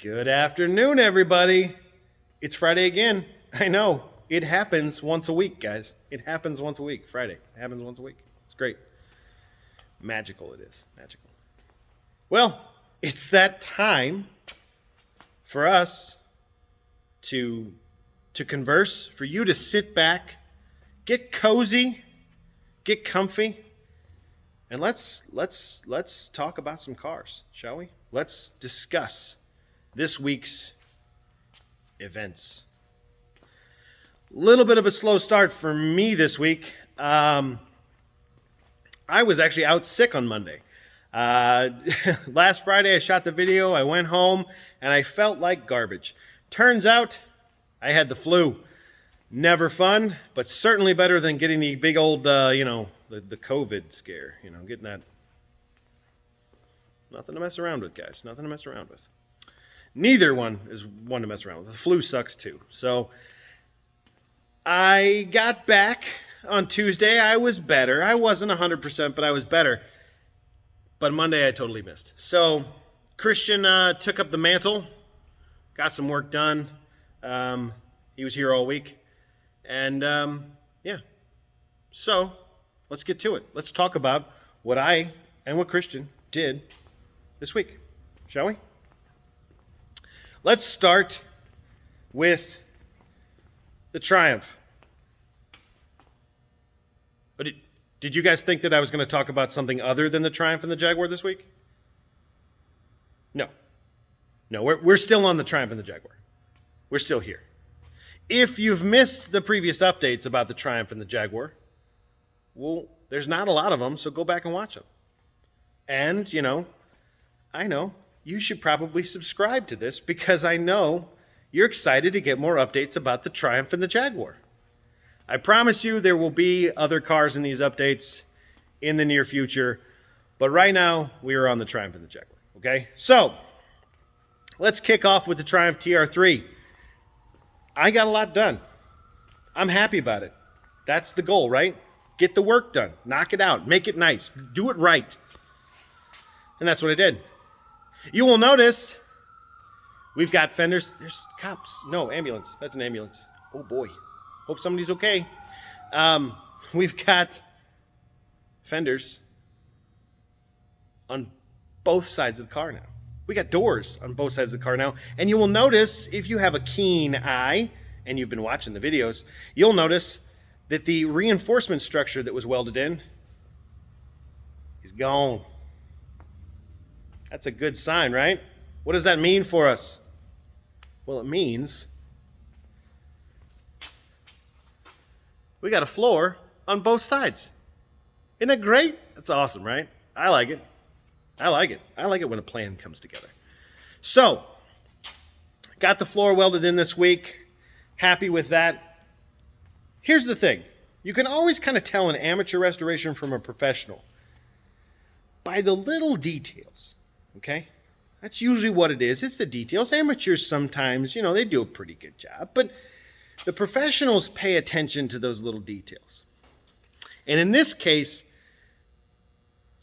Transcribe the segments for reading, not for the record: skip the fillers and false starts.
Good afternoon, everybody. It's Friday again. I know. It happens once a week, guys. It happens once a week. Friday. It happens once a week. It's great. Magical it is. Magical. Well, it's that time for us to converse, for you to sit back, get cozy, get comfy, and let's talk about some cars, shall we? Let's discuss this week's events. Little bit of a slow start for me this week. I was actually out sick on Monday. Last Friday I shot the video, I went home, and I felt like garbage. Turns out I had the flu. Never fun, but certainly better than getting the big old, the COVID scare. Getting that. Nothing to mess around with, guys. Nothing to mess around with. Neither one is one to mess around with. The flu sucks too. So I got back on Tuesday. I was better. I wasn't 100%, but I was better. But Monday I totally missed. So Christian took up the mantle, got some work done. He was here all week. And yeah. So let's get to it. Let's talk about what I and what Christian did this week, shall we? Let's start with the Triumph. But did you guys think that I was going to talk about something other than the Triumph and the Jaguar this week? No, we're still on the Triumph and the Jaguar. We're still here. If you've missed the previous updates about the Triumph and the Jaguar, well, there's not a lot of them, so go back and watch them. And, I know you should probably subscribe to this because I know you're excited to get more updates about the Triumph and the Jaguar. I promise you there will be other cars in these updates in the near future, but right now we are on the Triumph and the Jaguar, okay? So, let's kick off with the Triumph TR3. I got a lot done. I'm happy about it. That's the goal, right? Get the work done. Knock it out. Make it nice. Do it right. And that's what I did. You will notice we've got fenders. There's cops. No, ambulance. That's an ambulance. Oh, boy. Hope somebody's okay. We've got fenders on both sides of the car now. We got doors on both sides of the car now. And you will notice, if you have a keen eye, and you've been watching the videos, you'll notice that the reinforcement structure that was welded in is gone. That's a good sign, right? What does that mean for us? Well, it means we got a floor on both sides. Isn't that great? That's awesome, right? I like it. I like it when a plan comes together. So, got the floor welded in this week. Happy with that. Here's the thing. You can always kind of tell an amateur restoration from a professional by the little details, okay? That's usually what it is. It's the details. Amateurs sometimes, they do a pretty good job, but the professionals pay attention to those little details. And in this case,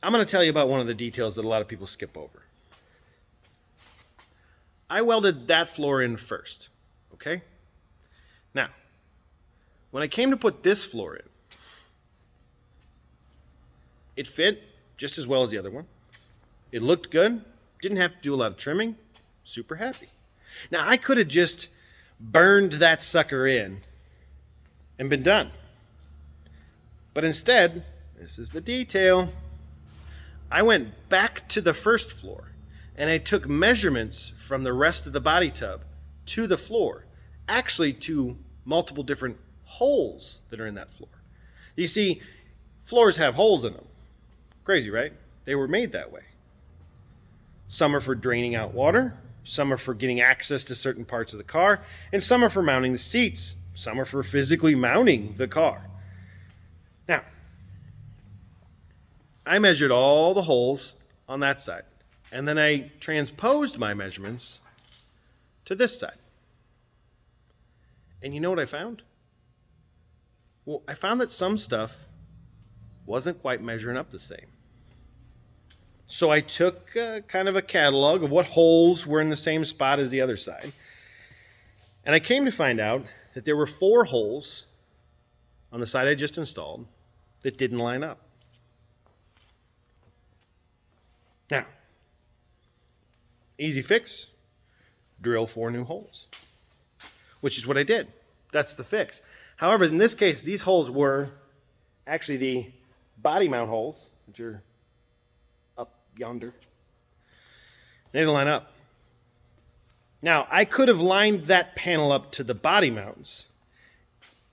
I'm going to tell you about one of the details that a lot of people skip over. I welded that floor in first, okay? Now, when I came to put this floor in, it fit just as well as the other one. It looked good. Didn't have to do a lot of trimming. Super happy. Now, I could have just burned that sucker in and been done. But instead, this is the detail. I went back to the first floor and I took measurements from the rest of the body tub to the floor, actually to multiple different holes that are in that floor. You see, floors have holes in them. Crazy, right? They were made that way. Some are for draining out water, some are for getting access to certain parts of the car, and some are for mounting the seats. Some are for physically mounting the car. Now, I measured all the holes on that side, and then I transposed my measurements to this side. And you know what I found? Well, I found that some stuff wasn't quite measuring up the same. So I took kind of a catalog of what holes were in the same spot as the other side. And I came to find out that there were 4 holes on the side I just installed that didn't line up. Now, easy fix, drill 4 new holes, which is what I did. That's the fix. However, in this case, these holes were actually the body mount holes, which are up yonder. They didn't line up. Now, I could have lined that panel up to the body mounts,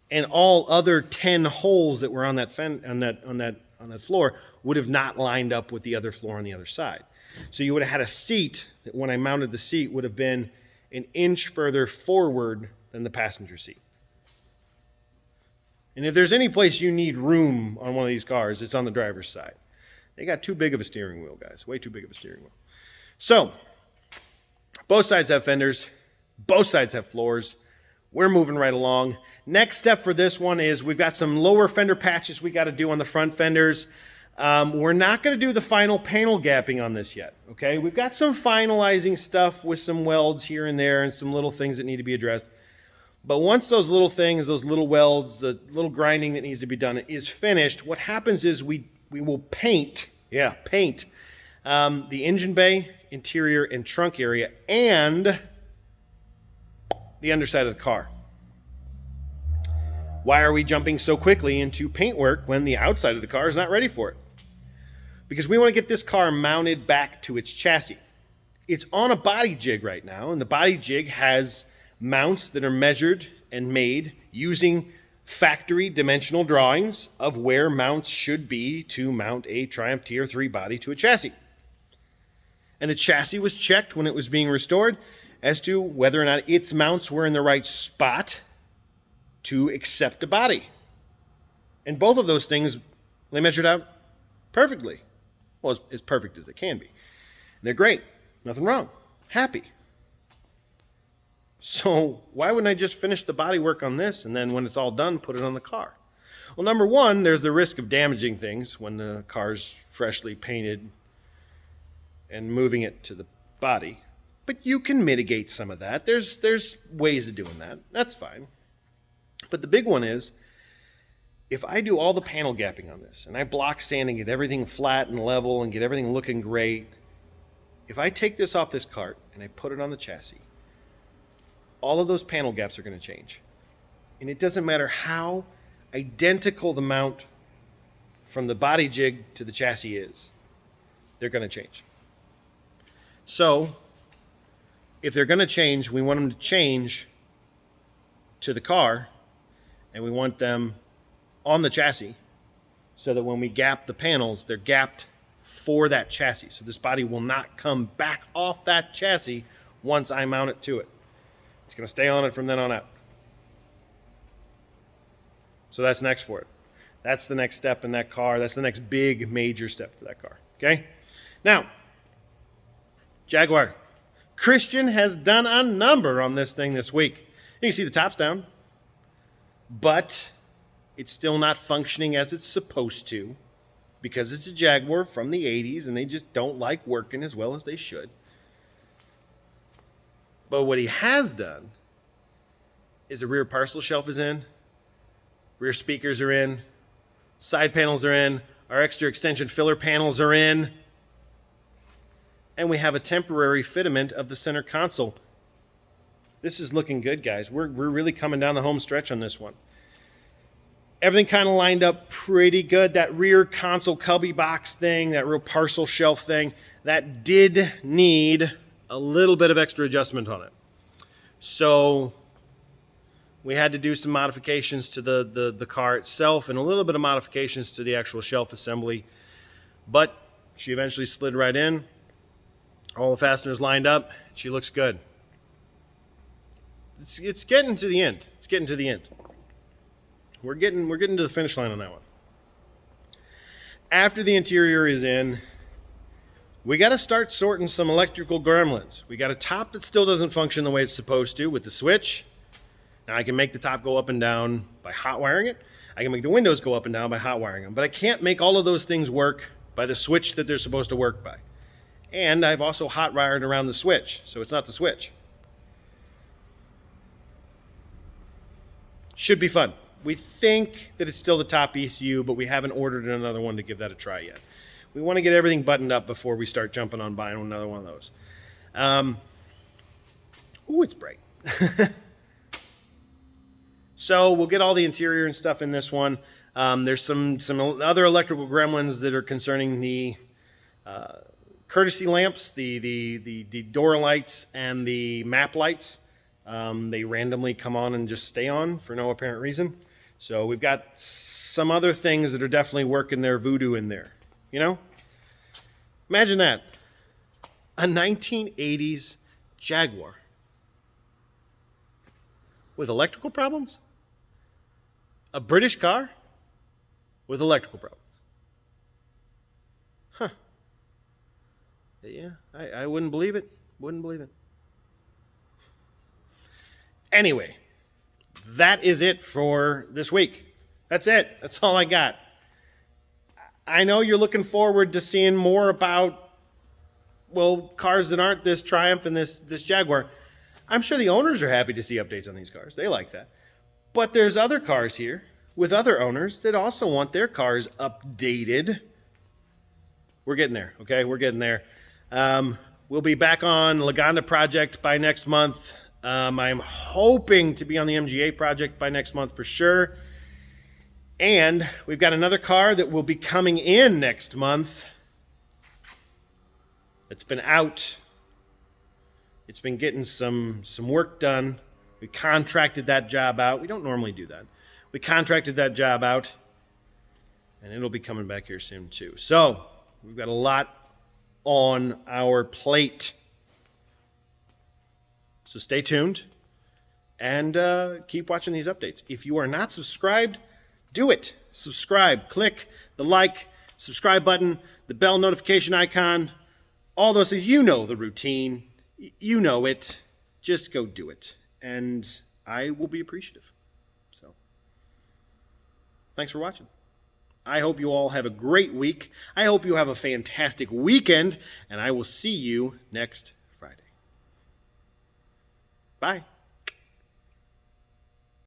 and all other 10 holes that were on that floor would have not lined up with the other floor on the other side. So you would have had a seat that, when I mounted the seat, would have been an inch further forward than the passenger seat. And if there's any place you need room on one of these cars, it's on the driver's side. They got too big of a steering wheel, guys. Way too big of a steering wheel. So, both sides have fenders. Both sides have floors. We're moving right along. Next step for this one is we've got some lower fender patches we got to do on the front fenders. We're not going to do the final panel gapping on this yet, okay? We've got some finalizing stuff with some welds here and there and some little things that need to be addressed. But once those little things, those little welds, the little grinding that needs to be done is finished, what happens is we will paint the engine bay, interior, and trunk area, and the underside of the car. Why are we jumping so quickly into paint work when the outside of the car is not ready for it? Because we want to get this car mounted back to its chassis. It's on a body jig right now, and the body jig has mounts that are measured and made using factory dimensional drawings of where mounts should be to mount a Triumph TR3 body to a chassis. And the chassis was checked when it was being restored as to whether or not its mounts were in the right spot to accept a body. And both of those things, they measured out perfectly. Well, as perfect as they can be. And they're great. Nothing wrong. Happy. So why wouldn't I just finish the body work on this and then when it's all done, put it on the car? Well, number one, there's the risk of damaging things when the car's freshly painted and moving it to the body. But you can mitigate some of that. There's ways of doing that. That's fine. But the big one is, if I do all the panel gapping on this and I block sand and get everything flat and level and get everything looking great, if I take this off this cart and I put it on the chassis, all of those panel gaps are going to change. And it doesn't matter how identical the mount from the body jig to the chassis is, they're going to change. So, if they're going to change, we want them to change to the car, and we want them on the chassis so that when we gap the panels, they're gapped for that chassis. So this body will not come back off that chassis once I mount it to it. It's going to stay on it from then on out. So that's next for it. That's the next step in that car. That's the next big major step for that car. Okay? Now, Jaguar. Christian has done a number on this thing this week. You can see the top's down, but it's still not functioning as it's supposed to because it's a Jaguar from the 80s and they just don't like working as well as they should. But what he has done is the rear parcel shelf is in, rear speakers are in, side panels are in, our extra extension filler panels are in, and we have a temporary fitment of the center console. This is looking good, guys. We're really coming down the home stretch on this one. Everything kind of lined up pretty good. That rear console cubby box thing, that rear parcel shelf thing, that did need a little bit of extra adjustment on it. So we had to do some modifications to the car itself and a little bit of modifications to the actual shelf assembly. But she eventually slid right in. All the fasteners lined up. She looks good. It's getting to the end. It's getting to the end. We're getting to the finish line on that one. After the interior is in, we got to start sorting some electrical gremlins. We got a top that still doesn't function the way it's supposed to with the switch. Now I can make the top go up and down by hot wiring it. I can make the windows go up and down by hot wiring them. But I can't make all of those things work by the switch that they're supposed to work by. And I've also hot wired around the switch, so it's not the switch. Should be fun. We think that it's still the top ECU, but we haven't ordered another one to give that a try yet. We want to get everything buttoned up before we start jumping on buying another one of those. Ooh, it's bright. So we'll get all the interior and stuff in this one. There's some other electrical gremlins that are concerning the courtesy lamps, the door lights, and the map lights. They randomly come on and just stay on for no apparent reason. So we've got some other things that are definitely working their voodoo in there. You know? Imagine that. A 1980s Jaguar with electrical problems? A British car with electrical problems? Huh. Yeah, I wouldn't believe it. Wouldn't believe it. Anyway, that is it for this week. That's it. That's all I got. I know you're looking forward to seeing more about, well, cars that aren't this Triumph and this Jaguar. I'm sure the owners are happy to see updates on these cars. They like that. But there's other cars here with other owners that also want their cars updated. We're getting there, okay? We're getting there. We'll be back on Lagonda Project by next month. I'm hoping to be on the MGA project by next month for sure. And we've got another car that will be coming in next month. It's been out. It's been getting some work done. We contracted that job out. We don't normally do that. We contracted that job out. And it'll be coming back here soon too. So we've got a lot on our plate. So stay tuned and keep watching these updates. If you are not subscribed, do it. Subscribe. Click the like, subscribe button, the bell notification icon, all those things. You know the routine. You know it. Just go do it. And I will be appreciative. So, thanks for watching. I hope you all have a great week. I hope you have a fantastic weekend. And I will see you next Friday. Bye.